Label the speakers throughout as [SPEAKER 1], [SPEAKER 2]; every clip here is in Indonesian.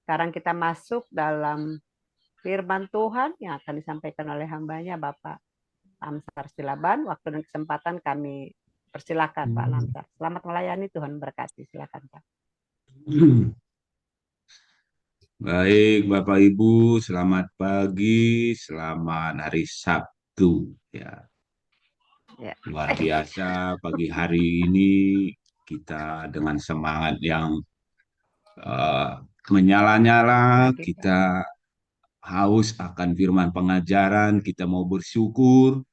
[SPEAKER 1] Sekarang kita masuk dalam firman Tuhan yang akan disampaikan oleh hambanya Bapak Lamsar Silaban. Waktu dan kesempatan kami persilakan Pak Lamsar. Selamat melayani, Tuhan berkati. Silakan Pak.
[SPEAKER 2] Baik, Bapak Ibu, selamat pagi, selamat hari Sabtu. Ya,
[SPEAKER 1] Ya.
[SPEAKER 2] luar biasa pagi hari ini kita dengan semangat yang eh, menyala-nyala,
[SPEAKER 1] Pagi Pak.
[SPEAKER 2] kita haus akan firman pengajaran, kita mau bersyukur,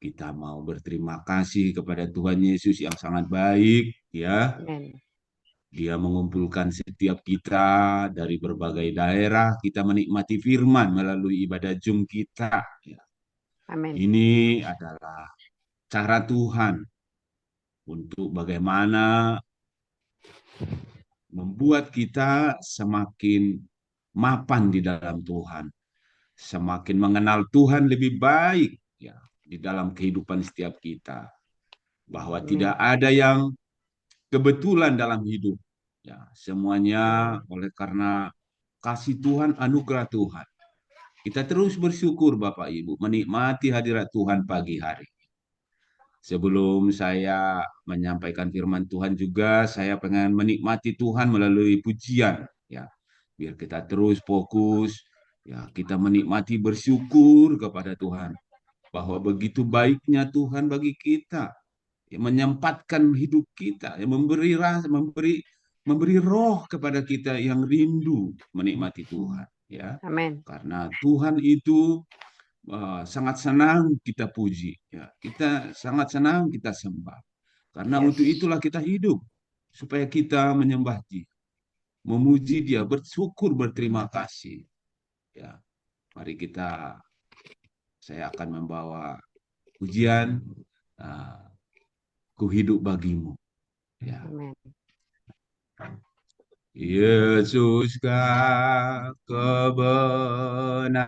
[SPEAKER 2] kita mau berterima kasih kepada Tuhan Yesus yang sangat baik, ya.
[SPEAKER 1] Amin.
[SPEAKER 2] Dia mengumpulkan setiap kita dari berbagai daerah, kita menikmati firman melalui ibadah Zoom kita. Ya.
[SPEAKER 1] Amin.
[SPEAKER 2] Ini adalah cara Tuhan untuk bagaimana membuat kita semakin mapan di dalam Tuhan, semakin mengenal Tuhan lebih baik ya di dalam kehidupan setiap kita. Bahwa tidak
[SPEAKER 1] Amin.
[SPEAKER 2] ada yang kebetulan dalam hidup. Ya, semuanya
[SPEAKER 1] Amin.
[SPEAKER 2] oleh karena kasih Tuhan, anugerah Tuhan. Kita terus bersyukur Bapak Ibu, menikmati hadirat Tuhan pagi hari. Sebelum saya menyampaikan firman Tuhan juga, saya pengen menikmati Tuhan melalui pujian. Ya, biar kita terus fokus, ya kita menikmati bersyukur kepada Tuhan. Bahwa begitu baiknya Tuhan bagi kita, ya, menyempatkan hidup kita, ya, memberi rasa, memberi roh kepada kita yang rindu menikmati Tuhan. Ya,
[SPEAKER 1] Amin.
[SPEAKER 2] karena Tuhan itu sangat senang kita puji, ya. Kita sangat senang kita sembah. Karena
[SPEAKER 1] Yes.
[SPEAKER 2] untuk itulah kita hidup, supaya kita menyembah Dia, memuji Dia, bersyukur, berterima kasih. Ya, mari saya akan membawa pujian, uh, ku hidup bagimu. Ya,
[SPEAKER 1] Amin.
[SPEAKER 2] Yesuskah kebenaran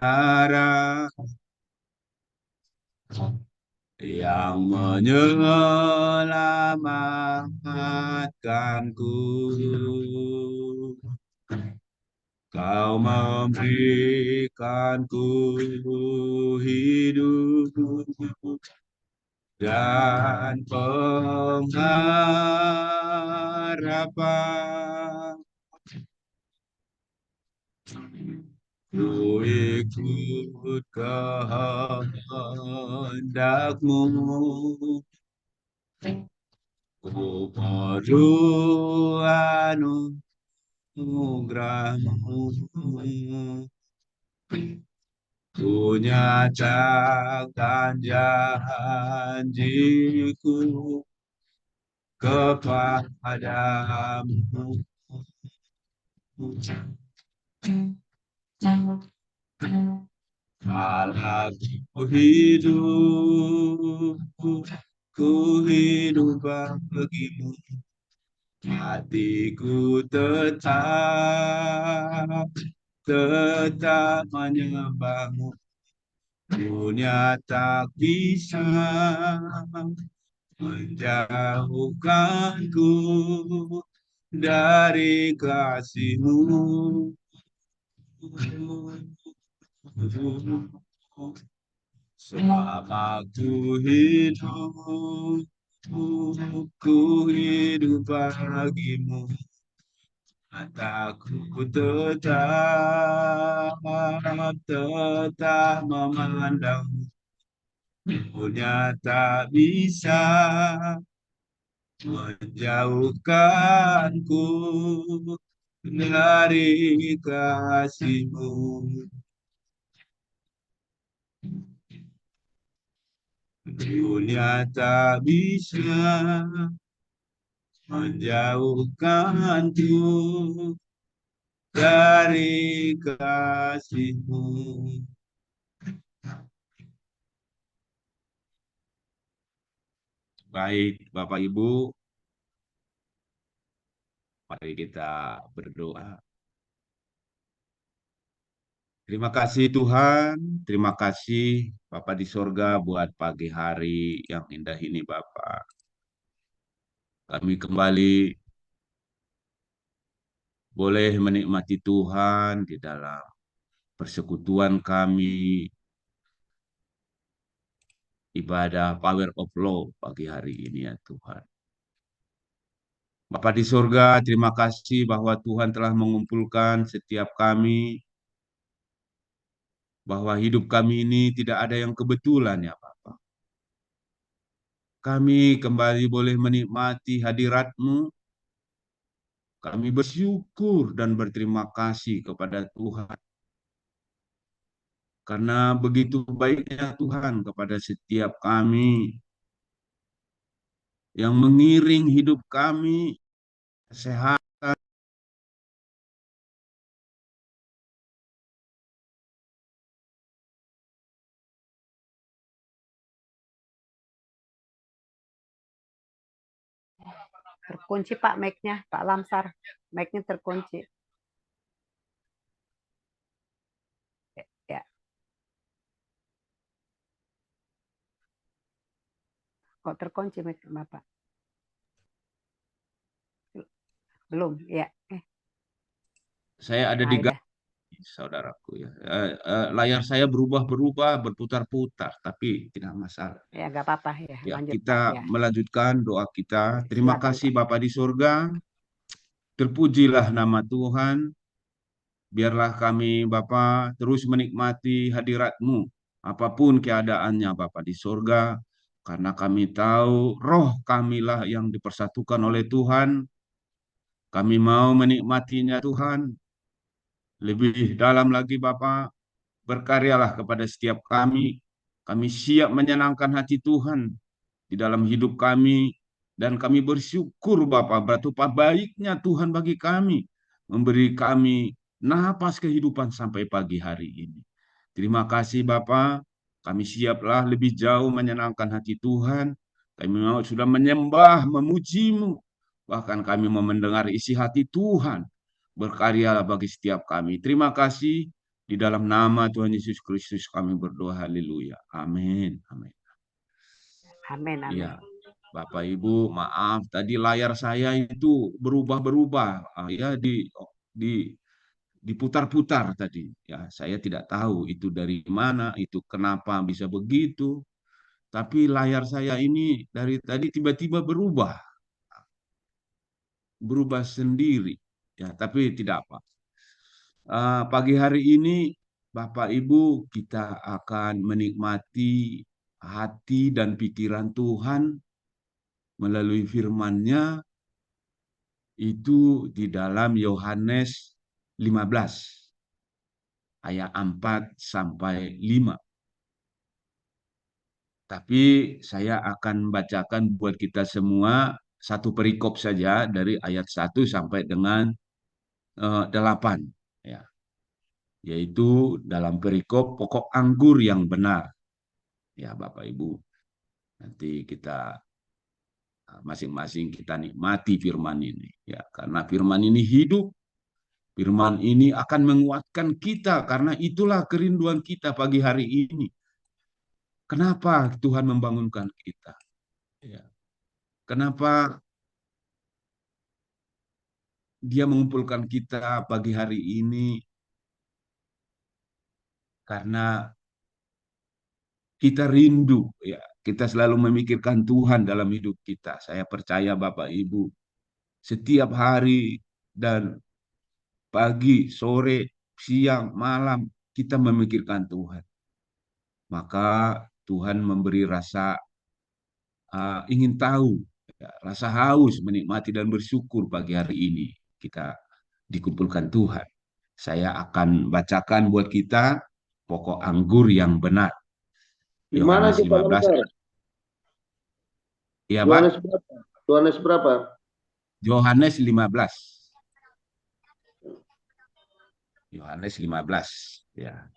[SPEAKER 2] yang menyelamatkanku. Kau memberikanku hidup dan pengharapan. Ku ikut kehendakmu, ku perlu anugerahmu, ku nyatakan janjiku kepadamu. Aku hidup, ku hidup bagimu, hatiku tetap menyembahmu. Dunia tak bisa menjauhkanku dari kasihmu. Selama ku hidup bagimu, mataku tetap memandangmu. Dunia tak bisa menjauhkanku dari kasihmu. Dunia tak bisa menjauhkanku dari kasihmu. Baik, Bapak Ibu, mari kita berdoa. Terima kasih Tuhan, terima kasih Bapak di sorga buat pagi hari yang indah ini Bapak. Kami kembali boleh menikmati Tuhan di dalam persekutuan kami, ibadah Power of Law pagi hari ini ya Tuhan. Bapa di surga, terima kasih bahwa Tuhan telah mengumpulkan setiap kami, bahwa hidup kami ini tidak ada yang kebetulan ya Bapa. Kami kembali boleh menikmati hadirat-Mu. Kami bersyukur dan berterima kasih kepada Tuhan. Karena begitu baiknya Tuhan kepada setiap kami yang mengiring hidup kami sehat.
[SPEAKER 1] Terkunci Pak mic-nya, Pak Lamsar. Mic-nya terkunci. Ya, kok terkunci mic Bapak? Belum, ya.
[SPEAKER 2] Saya ada di saudaraku ya. Layar saya berubah-berubah, berputar-putar, tapi tidak masalah.
[SPEAKER 1] Ya, nggak apa-apa ya.
[SPEAKER 2] Ya,
[SPEAKER 1] Lanjut Pak.
[SPEAKER 2] kita
[SPEAKER 1] Ya,
[SPEAKER 2] melanjutkan doa kita. Terima
[SPEAKER 1] silakan
[SPEAKER 2] kasih
[SPEAKER 1] Pak.
[SPEAKER 2] Bapa di surga. Terpujilah nama Tuhan. Biarlah kami Bapa terus menikmati hadirat-Mu. Apapun keadaannya Bapa di surga. Karena kami tahu roh kamilah yang dipersatukan oleh Tuhan. Kami mau menikmatinya Tuhan. Lebih dalam lagi Bapa, berkaryalah kepada setiap kami. Kami siap menyenangkan hati Tuhan di dalam hidup kami. Dan kami bersyukur Bapa, betapa baiknya Tuhan bagi kami. Memberi kami napas kehidupan sampai pagi hari ini. Terima kasih Bapa, kami siaplah lebih jauh menyenangkan hati Tuhan. Kami mau sudah menyembah, memuji-Mu. Bahkan kami mau mendengar isi hati Tuhan. Berkaryalah bagi setiap kami. Terima kasih. Di dalam nama Tuhan Yesus Kristus kami berdoa. Haleluya. Amin. Amin.
[SPEAKER 1] Amin, amin.
[SPEAKER 2] Ya, Bapak Ibu, maaf tadi layar saya itu berubah-berubah. Ya, di diputar-putar tadi. Ya, saya tidak tahu itu dari mana, itu kenapa bisa begitu. Tapi layar saya ini dari tadi tiba-tiba berubah sendiri. Ya, tapi tidak apa. Pagi hari ini, Bapak Ibu, kita akan menikmati hati dan pikiran Tuhan melalui firman-Nya itu di dalam Yohanes 15 ayat 4 sampai 5. Tapi saya akan bacakan buat kita semua satu perikop saja dari ayat 1 sampai dengan 8 ya, yaitu dalam perikop pokok anggur yang benar. Ya, Bapak Ibu, nanti kita masing-masing kita nikmati firman ini ya, karena firman ini hidup. Firman ini akan menguatkan kita karena itulah kerinduan kita pagi hari ini. Kenapa Tuhan membangunkan kita? Ya. Kenapa Dia mengumpulkan kita pagi hari ini? Karena kita rindu, ya. Kita selalu memikirkan Tuhan dalam hidup kita. Saya percaya Bapak Ibu, setiap hari dan pagi, sore, siang, malam kita memikirkan Tuhan. Maka Tuhan memberi rasa ingin tahu, ya, rasa haus menikmati dan bersyukur pagi hari ini kita dikumpulkan Tuhan. Saya akan bacakan buat kita pokok anggur yang benar.
[SPEAKER 3] Di mana
[SPEAKER 2] Yohanes
[SPEAKER 3] kita
[SPEAKER 2] 15.
[SPEAKER 3] lancar?
[SPEAKER 2] Iya, Pak.
[SPEAKER 3] Yohanes berapa? Yohanes berapa?
[SPEAKER 2] Yohanes 15. Yohanes 15, ya.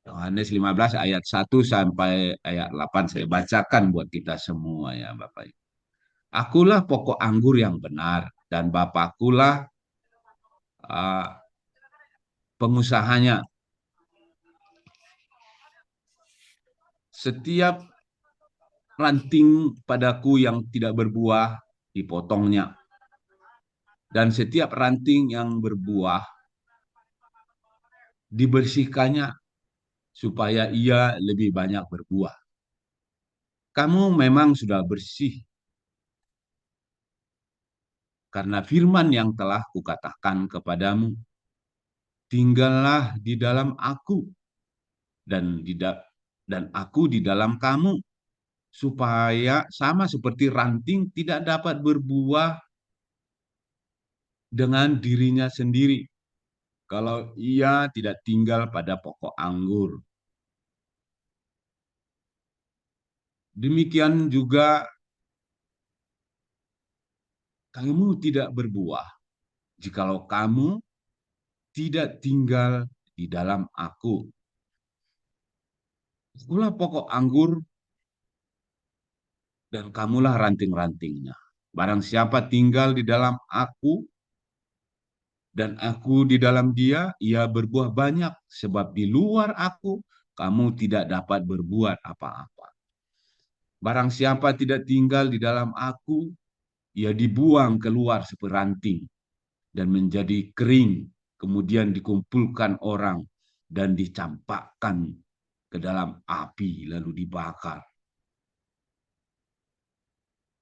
[SPEAKER 2] Yohanes 15 ayat 1 sampai ayat 8 saya bacakan buat kita semua ya Bapak. Akulah pokok anggur yang benar dan Bapakkulah pengusahanya. Setiap ranting padaku yang tidak berbuah dipotongnya. Dan setiap ranting yang berbuah dibersihkannya supaya ia lebih banyak berbuah. Kamu memang sudah bersih karena firman yang telah kukatakan kepadamu. Tinggallah di dalam aku dan aku di dalam kamu, supaya sama seperti ranting tidak dapat berbuah dengan dirinya sendiri kalau ia tidak tinggal pada pokok anggur. Demikian juga kamu tidak berbuah jikalau kamu tidak tinggal di dalam aku. Akulah pokok anggur dan kamulah ranting-rantingnya. Barang siapa tinggal di dalam aku dan aku di dalam dia, ia berbuah banyak, sebab di luar aku kamu tidak dapat berbuat apa-apa. Barang siapa tidak tinggal di dalam aku, ia dibuang keluar seperti ranting dan menjadi kering, kemudian dikumpulkan orang dan dicampakkan ke dalam api lalu dibakar.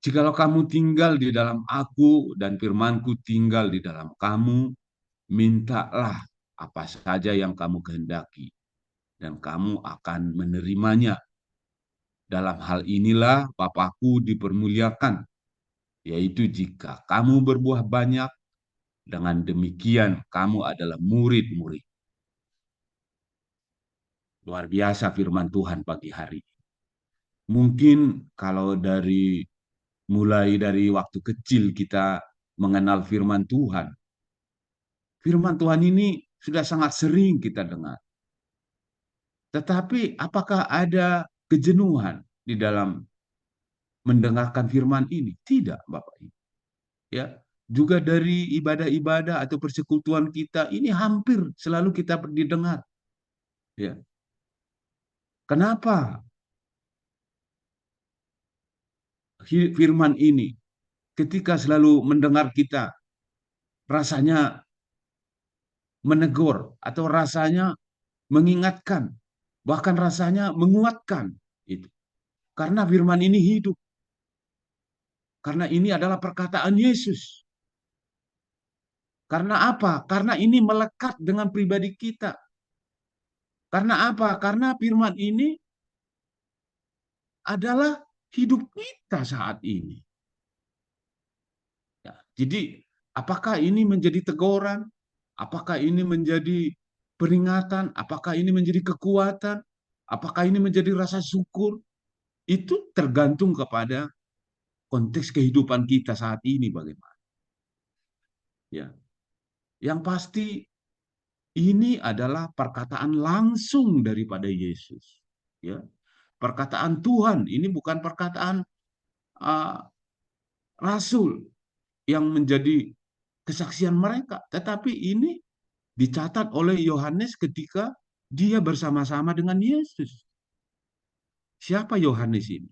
[SPEAKER 2] Jikalau kamu tinggal di dalam aku dan firmanku tinggal di dalam kamu, mintalah apa saja yang kamu kehendaki dan kamu akan menerimanya. Dalam hal inilah Bapakku dipermuliakan, yaitu jika kamu berbuah banyak, dengan demikian kamu adalah murid-murid. Luar biasa firman Tuhan pagi hari. Mungkin kalau mulai dari waktu kecil kita mengenal firman Tuhan ini sudah sangat sering kita dengar. Tetapi apakah ada kejenuhan di dalam mendengarkan firman ini? Tidak, Bapak Ibu. Ya, juga dari ibadah-ibadah atau persekutuan kita ini hampir selalu kita didengar. Ya. Kenapa firman ini ketika selalu mendengar kita rasanya menegur atau rasanya mengingatkan, bahkan rasanya menguatkan itu. Karena firman ini hidup. Karena ini adalah perkataan Yesus. Karena apa? Karena ini melekat dengan pribadi kita. Karena apa? Karena firman ini adalah hidup kita saat ini. Ya, jadi apakah ini menjadi teguran? Apakah ini menjadi peringatan? Apakah ini menjadi kekuatan? Apakah ini menjadi rasa syukur? Itu tergantung kepada konteks kehidupan kita saat ini bagaimana. Ya, yang pasti ini adalah perkataan langsung daripada Yesus. Ya, perkataan Tuhan ini bukan perkataan uh, rasul yang menjadi kesaksian mereka, tetapi ini dicatat oleh Yohanes ketika dia bersama-sama dengan Yesus. Siapa Yohanes ini?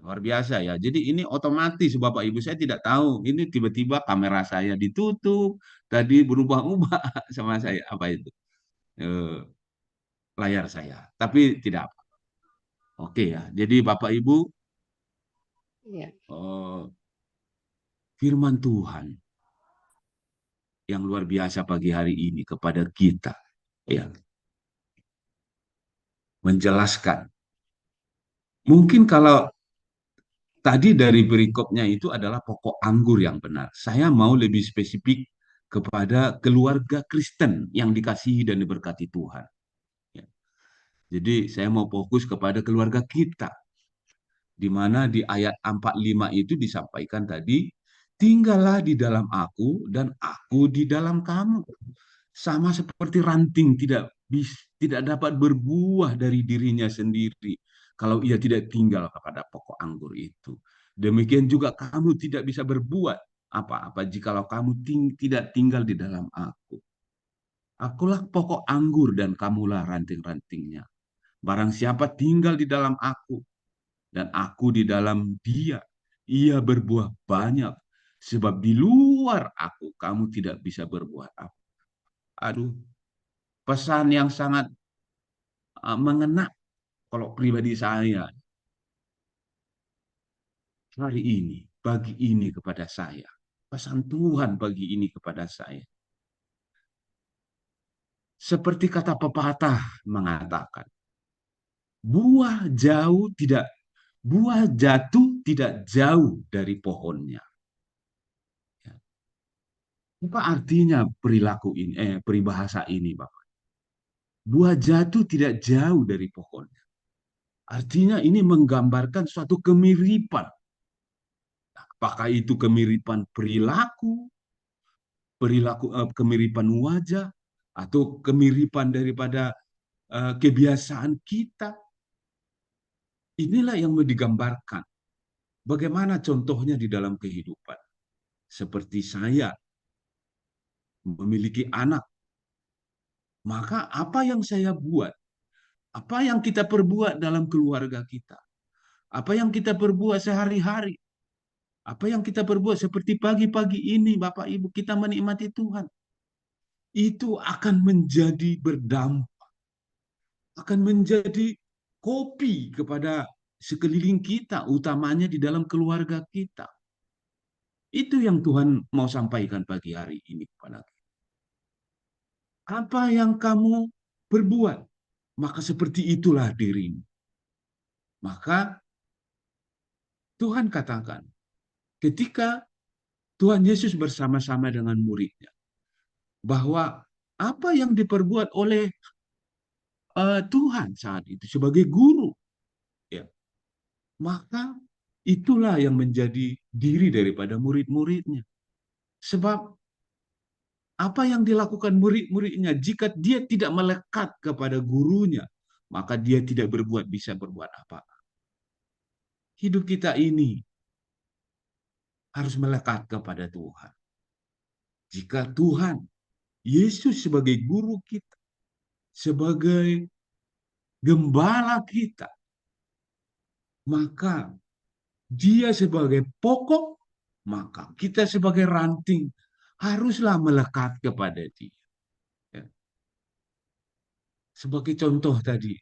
[SPEAKER 2] Luar biasa ya. Jadi ini otomatis Bapak Ibu, saya tidak tahu. Ini tiba-tiba kamera saya ditutup, tadi berubah-ubah sama saya apa itu layar saya. Tapi tidak apa. Oke ya. Jadi Bapak Ibu,
[SPEAKER 1] Iya.
[SPEAKER 2] firman Tuhan yang luar biasa pagi hari ini kepada kita, ya, menjelaskan. Mungkin kalau tadi dari berikopnya itu adalah pokok anggur yang benar. Saya mau lebih spesifik kepada keluarga Kristen yang dikasihi dan diberkati Tuhan. Ya. Jadi saya mau fokus kepada keluarga kita. Di mana di ayat 45 itu disampaikan tadi, tinggallah di dalam aku dan aku di dalam kamu. Sama seperti ranting tidak dapat berbuah dari dirinya sendiri kalau ia tidak tinggal kepada pokok anggur itu. Demikian juga kamu tidak bisa berbuat apa-apa jikalau kamu tidak tinggal di dalam aku. Akulah pokok anggur dan kamulah ranting-rantingnya. Barang siapa tinggal di dalam aku dan aku di dalam Dia. Ia berbuah banyak, sebab di luar aku kamu tidak bisa berbuat apa. Aduh, pesan yang sangat mengena kalau pribadi saya hari ini, pagi ini kepada saya. Pesan Tuhan pagi ini kepada saya. Seperti kata pepatah mengatakan, buah jatuh tidak jauh dari pohonnya. Apa artinya perilaku ini, peribahasa ini, Bapak? Buah jatuh tidak jauh dari pohonnya. Artinya ini menggambarkan suatu kemiripan. Apakah itu kemiripan kemiripan wajah, atau kemiripan daripada kebiasaan kita? Inilah yang digambarkan. Bagaimana contohnya di dalam kehidupan? Seperti saya memiliki anak, maka apa yang saya buat, apa yang kita perbuat dalam keluarga kita, apa yang kita perbuat sehari-hari, apa yang kita perbuat seperti pagi-pagi ini, Bapak Ibu, kita menikmati Tuhan, itu akan menjadi berdampak, akan menjadi kopi kepada sekeliling kita, utamanya di dalam keluarga kita. Itu yang Tuhan mau sampaikan pagi hari ini kepada kita. Apa yang kamu perbuat, maka seperti itulah dirimu. Maka Tuhan katakan, ketika Tuhan Yesus bersama-sama dengan muridnya, bahwa apa yang diperbuat oleh Tuhan saat itu sebagai guru, ya, maka itulah yang menjadi diri daripada murid-muridnya. Sebab apa yang dilakukan murid-muridnya, jika dia tidak melekat kepada gurunya, maka dia tidak bisa berbuat apa. Hidup kita ini harus melekat kepada Tuhan. Jika Tuhan Yesus sebagai guru kita, sebagai gembala kita, maka Dia sebagai pokok, maka kita sebagai ranting haruslah melekat kepada Dia. Ya. Sebagai contoh tadi,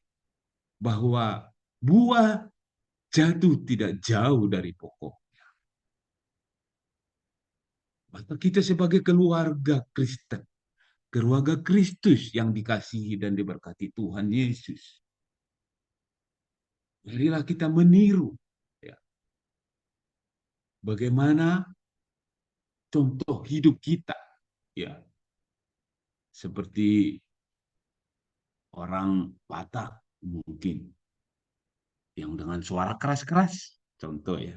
[SPEAKER 2] bahwa buah jatuh tidak jauh dari pokok. Maka kita sebagai keluarga Kristen, keluarga Kristus yang dikasihi dan diberkati Tuhan Yesus, marilah kita meniru, ya, bagaimana contoh hidup kita, ya, seperti orang Batak mungkin yang dengan suara keras-keras, contoh ya,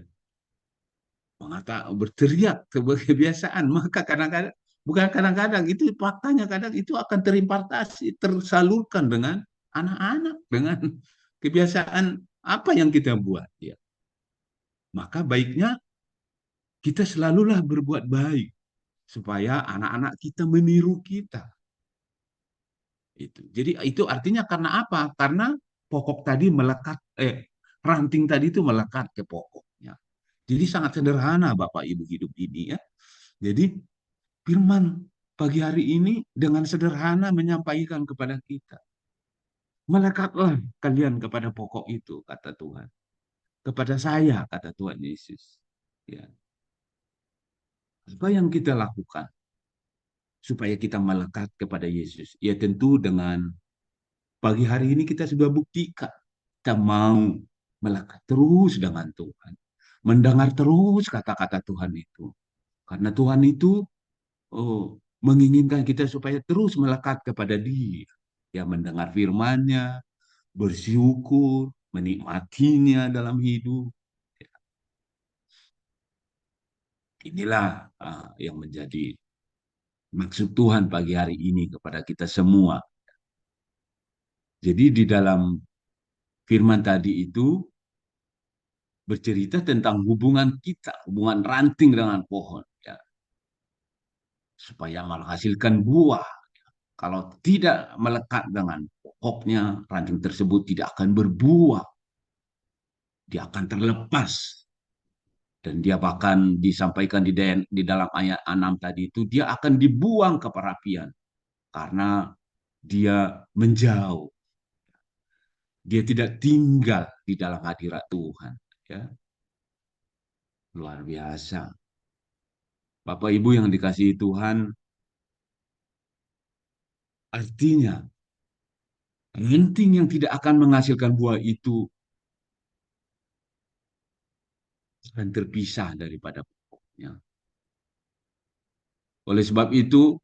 [SPEAKER 2] berteriak sebagai kebiasaan, maka kadang-kadang, bukan kadang-kadang, itu faktanya, kadang itu akan terimpartasi, tersalurkan dengan anak-anak, dengan kebiasaan apa yang kita buat, ya. Maka baiknya kita selalulah berbuat baik supaya anak-anak kita meniru kita. Itu. Jadi itu artinya karena apa? Karena pokok tadi melekat, ranting tadi itu melekat ke pokoknya. Jadi sangat sederhana Bapak Ibu hidup ini, ya. Jadi firman pagi hari ini dengan sederhana menyampaikan kepada kita. Melekatlah kalian kepada pokok itu, kata Tuhan. Kepada saya, kata Tuhan Yesus. Ya. Apa yang kita lakukan supaya kita melekat kepada Yesus? Ya tentu dengan pagi hari ini kita sudah buktikan. Kita mau melekat terus dengan Tuhan. Mendengar terus kata-kata Tuhan itu. Karena Tuhan itu menginginkan kita supaya terus melekat kepada Dia. Ya, mendengar firman-Nya, bersyukur, menikmatinya dalam hidup. Inilah yang menjadi maksud Tuhan pagi hari ini kepada kita semua. Jadi di dalam firman tadi itu bercerita tentang hubungan kita, hubungan ranting dengan pohon, ya, supaya menghasilkan buah. Kalau tidak melekat dengan pokoknya, ranting tersebut tidak akan berbuah. dia akan terlepas. Dan dia bahkan disampaikan di dalam ayat 6 tadi itu, dia akan dibuang ke perapian karena dia menjauh. Dia tidak tinggal di dalam hadirat Tuhan. Ya, luar biasa. Bapak Ibu yang dikasihi Tuhan, artinya ranting yang tidak akan menghasilkan buah itu akan terpisah daripada pokoknya. Oleh sebab itu,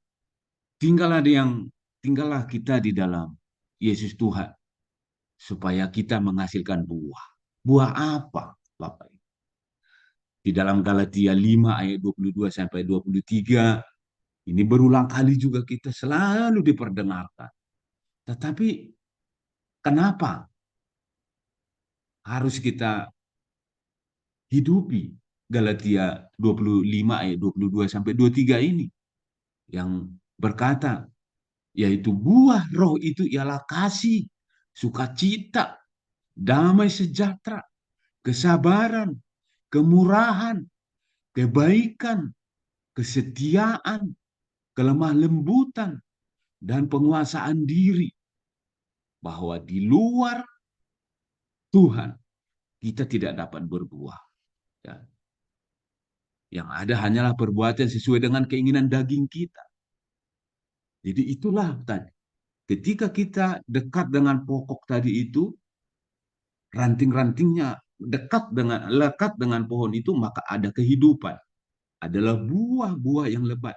[SPEAKER 2] tinggallah kita di dalam Yesus Tuhan supaya kita menghasilkan buah. Buah apa, Bapak? Di dalam Galatia 5 ayat 22 sampai 23, ini berulang kali juga kita selalu diperdengarkan. Tetapi kenapa harus kita hidupi Galatia 25 ayat 22 sampai 23 ini yang berkata, yaitu buah roh itu ialah kasih, sukacita, damai sejahtera, kesabaran, kemurahan, kebaikan, kesetiaan, kelemah lembutan, dan penguasaan diri. Bahwa di luar Tuhan kita tidak dapat berbuah. Ya. Yang ada hanyalah perbuatan sesuai dengan keinginan daging kita. Jadi itulah tadi. Ketika kita dekat dengan pokok tadi itu, ranting-rantingnya lekat dengan pohon itu, maka ada kehidupan. Adalah buah-buah yang lebat.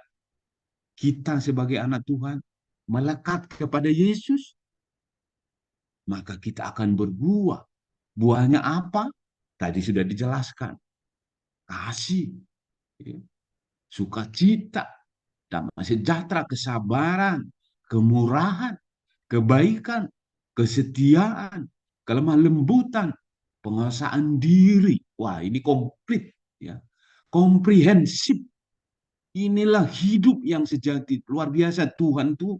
[SPEAKER 2] Kita sebagai anak Tuhan melekat kepada Yesus, maka kita akan berbuah. Buahnya apa? Tadi sudah dijelaskan. Kasih, sukacita, damai sejahtera, kesabaran, kemurahan, kebaikan, kesetiaan, kelemah lembutan, penguasaan diri. Wah, ini komplit, ya. Komprehensif. Inilah hidup yang sejati. Luar biasa, Tuhan tuh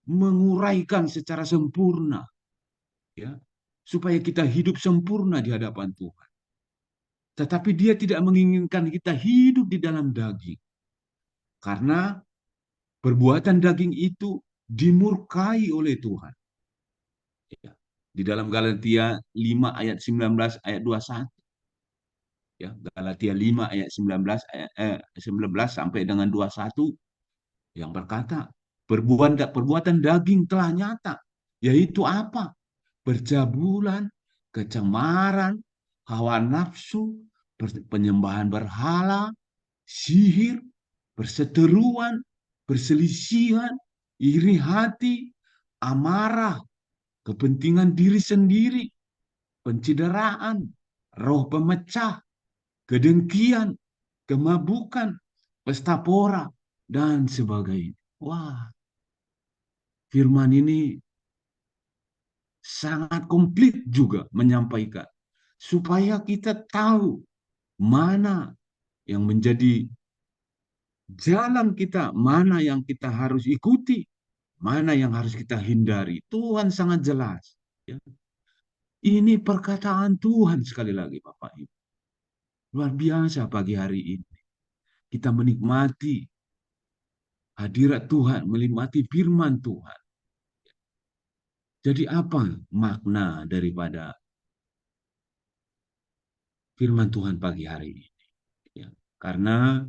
[SPEAKER 2] menguraikan secara sempurna, ya, supaya kita hidup sempurna di hadapan Tuhan. Tetapi Dia tidak menginginkan kita hidup di dalam daging. Karena perbuatan daging itu dimurkai oleh Tuhan. Ya. Di dalam Galatia 5 ayat 19 ayat 21. Ya, Galatia 5 ayat 19 sampai dengan 21 yang berkata, perbuatan daging telah nyata, yaitu apa? Percabulan, kecemaran, hawa nafsu, penyembahan berhala, sihir, perseteruan, perselisihan, iri hati, amarah, kepentingan diri sendiri, pencideraan, roh pemecah, kedengkian, kemabukan, pesta pora, dan sebagainya. Wah, firman ini sangat komplit juga menyampaikan supaya kita tahu mana yang menjadi jalan kita, mana yang kita harus ikuti, mana yang harus kita hindari. Tuhan sangat jelas. Ya. Ini perkataan Tuhan sekali lagi, Bapak Ibu. Luar biasa pagi hari ini. Kita menikmati hadirat Tuhan, menikmati firman Tuhan. Jadi apa makna daripada firman Tuhan pagi hari ini? Ya, karena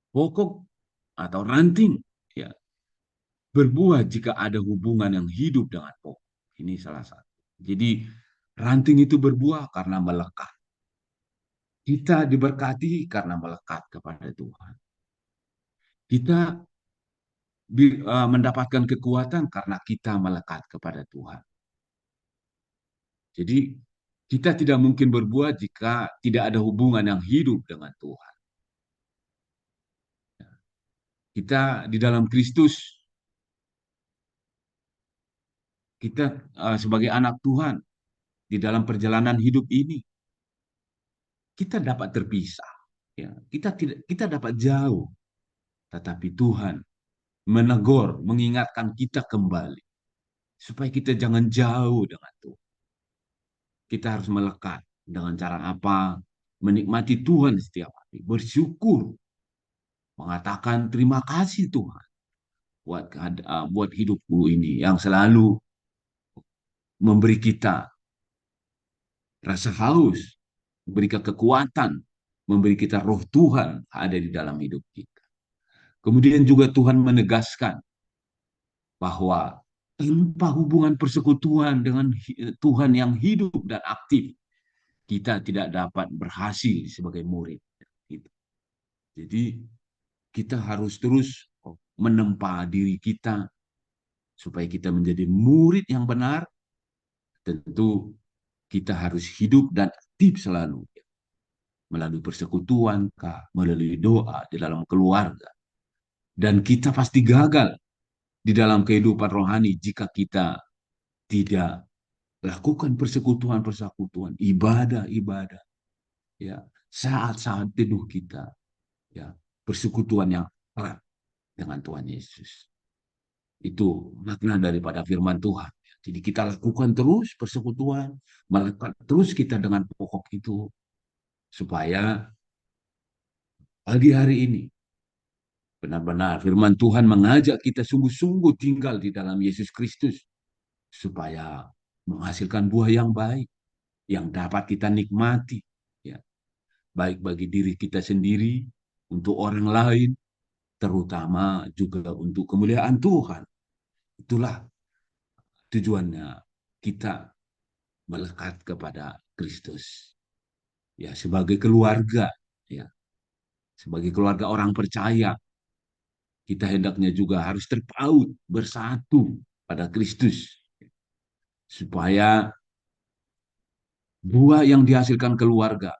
[SPEAKER 2] pokok atau ranting, ya, berbuah jika ada hubungan yang hidup dengan pokok. Ini salah satu. Jadi ranting itu berbuah karena melekat. Kita diberkati karena melekat kepada Tuhan. Kita mendapatkan kekuatan karena kita melekat kepada Tuhan. Jadi kita tidak mungkin berbuah jika tidak ada hubungan yang hidup dengan Tuhan. Kita di dalam Kristus, kita sebagai anak Tuhan di dalam perjalanan hidup ini, kita dapat terpisah. Ya, kita dapat jauh, tetapi Tuhan menegur, mengingatkan kita kembali supaya kita jangan jauh dengan Tuhan. kita harus melekat dengan cara apa? Menikmati Tuhan setiap hari, bersyukur, mengatakan terima kasih Tuhan buat hidupku ini yang selalu memberi kita rasa haus, memberikan kekuatan, memberi kita roh Tuhan ada di dalam hidup kita. Kemudian juga Tuhan menegaskan bahwa tanpa hubungan persekutuan dengan Tuhan yang hidup dan aktif, kita tidak dapat berhasil sebagai murid. Jadi kita harus terus menempa diri kita supaya kita menjadi murid yang benar. Tentu kita harus hidup dan aktif selalu melalui persekutuan, melalui doa di dalam keluarga. Dan kita pasti gagal di dalam kehidupan rohani jika kita tidak lakukan persekutuan, ibadah, ya, saat-saat teduh kita, ya, persekutuan yang erat dengan Tuhan Yesus. Itu makna daripada firman Tuhan. Jadi kita lakukan terus persekutuan, melekat terus kita dengan pokok itu, supaya pagi hari ini benar-benar firman Tuhan mengajak kita sungguh-sungguh tinggal di dalam Yesus Kristus, supaya menghasilkan buah yang baik, yang dapat kita nikmati, ya, baik bagi diri kita sendiri, untuk orang lain, terutama juga untuk kemuliaan Tuhan. Itulah tujuannya kita melekat kepada Kristus. Ya, sebagai keluarga, ya, sebagai keluarga orang percaya, kita hendaknya juga harus terpaut bersatu pada Kristus, supaya buah yang dihasilkan keluarga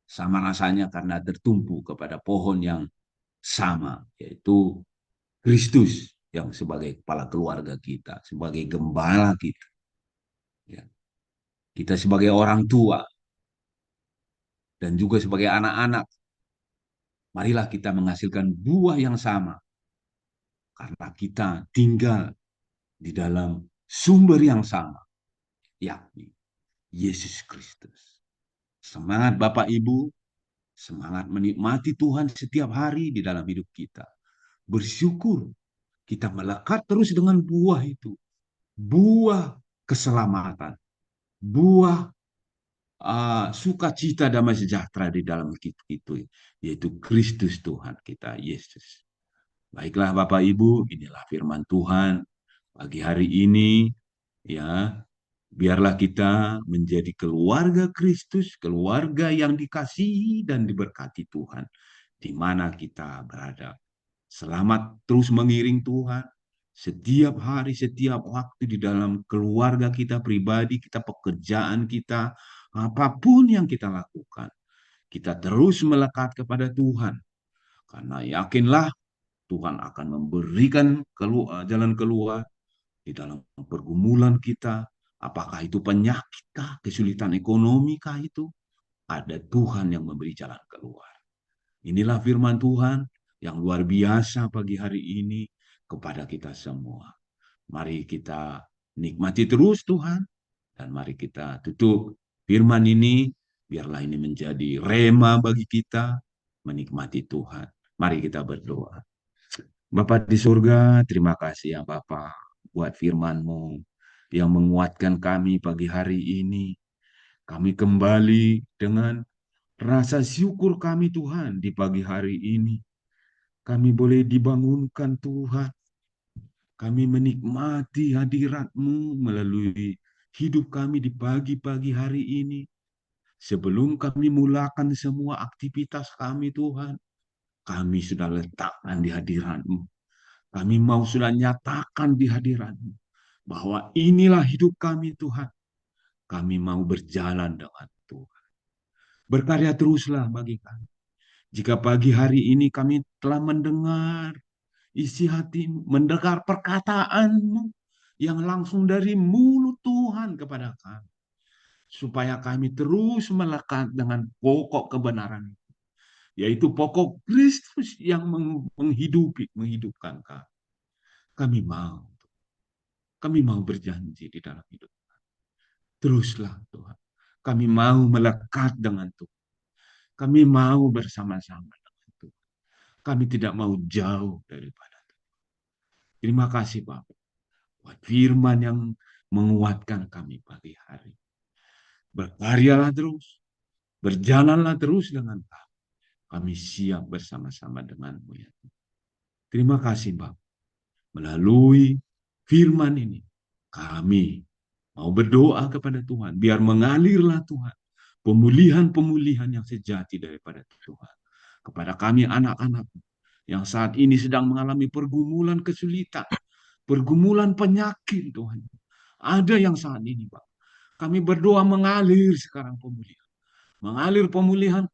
[SPEAKER 2] sama rasanya karena tertumpu kepada pohon yang sama, yaitu Kristus yang sebagai kepala keluarga kita, sebagai gembala kita. Ya. Kita sebagai orang tua dan juga sebagai anak-anak, marilah kita menghasilkan buah yang sama, karena kita tinggal di dalam sumber yang sama, yakni Yesus Kristus. Semangat Bapak Ibu, semangat menikmati Tuhan setiap hari di dalam hidup kita. Bersyukur kita melekat terus dengan buah itu. Buah keselamatan, buah sukacita damai sejahtera di dalam itu, yaitu Kristus Tuhan kita, Yesus. Baiklah Bapak Ibu, inilah firman Tuhan pagi hari ini, ya. Biarlah kita menjadi keluarga Kristus, keluarga yang dikasihi dan diberkati Tuhan, di mana kita berada. Selamat terus mengiring Tuhan setiap hari, setiap waktu di dalam keluarga kita pribadi, kita pekerjaan kita, apapun yang kita lakukan. Kita terus melekat kepada Tuhan, karena yakinlah Tuhan akan memberikan jalan keluar di dalam pergumulan kita. Apakah itu penyakit kah, kesulitan ekonomi kah, itu ada Tuhan yang memberi jalan keluar. Inilah firman Tuhan yang luar biasa pagi hari ini kepada kita semua. Mari kita nikmati terus Tuhan, dan mari kita tutup firman ini, biarlah ini menjadi rema bagi kita menikmati Tuhan. Mari kita berdoa. Bapa di surga, terima kasih ya Bapa buat firman-Mu yang menguatkan kami pagi hari ini. Kami kembali dengan rasa syukur kami Tuhan di pagi hari ini. Kami boleh dibangunkan Tuhan. Kami menikmati hadirat-Mu melalui hidup kami di pagi-pagi hari ini. Sebelum kami mulakan semua aktivitas kami Tuhan, kami sudah letakkan di hadirat-Mu. Kami mau sudah nyatakan di hadirat-Mu bahwa inilah hidup kami Tuhan. Kami mau berjalan dengan Tuhan. Berkarya teruslah bagi kami. Jika pagi hari ini kami telah mendengar isi hati, mendengar perkataan-Mu yang langsung dari mulut Tuhan kepada kami, supaya kami terus melekat dengan pokok kebenaran, yaitu pokok Kristus yang menghidupkan kami. Kami mau berjanji di dalam hidup. Teruslah Tuhan. Kami mau melekat dengan Tuhan. Kami mau bersama-sama dengan Tuhan. Kami tidak mau jauh daripada Tuhan. Terima kasih Bapak. Buat firman yang menguatkan kami pagi hari. Berkaryalah terus. Berjalanlah terus dengan kami. Kami siap bersama-sama denganmu ya Tuhan. Terima kasih Bapak. Melalui firman ini, kami mau berdoa kepada Tuhan. Biar mengalirlah Tuhan. Pemulihan-pemulihan yang sejati daripada Tuhan. Kepada kami anak-anak yang saat ini sedang mengalami pergumulan kesulitan. Pergumulan penyakit Tuhan. Ada yang saat ini Pak. Kami berdoa mengalir sekarang pemulihan. Mengalir pemulihan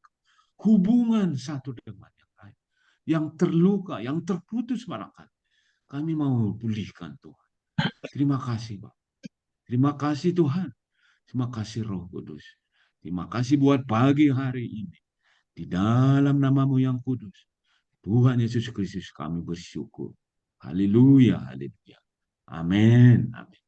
[SPEAKER 2] hubungan satu dengan yang lain. Yang terluka, yang terputus barangkali. Kami mau pulihkan Tuhan. Terima kasih Pak. Terima kasih Tuhan. Terima kasih Roh Kudus. Terima kasih buat pagi hari ini. Di dalam namamu yang kudus. Tuhan Yesus Kristus kami bersyukur. Haleluya, haleluya. Amin, amin.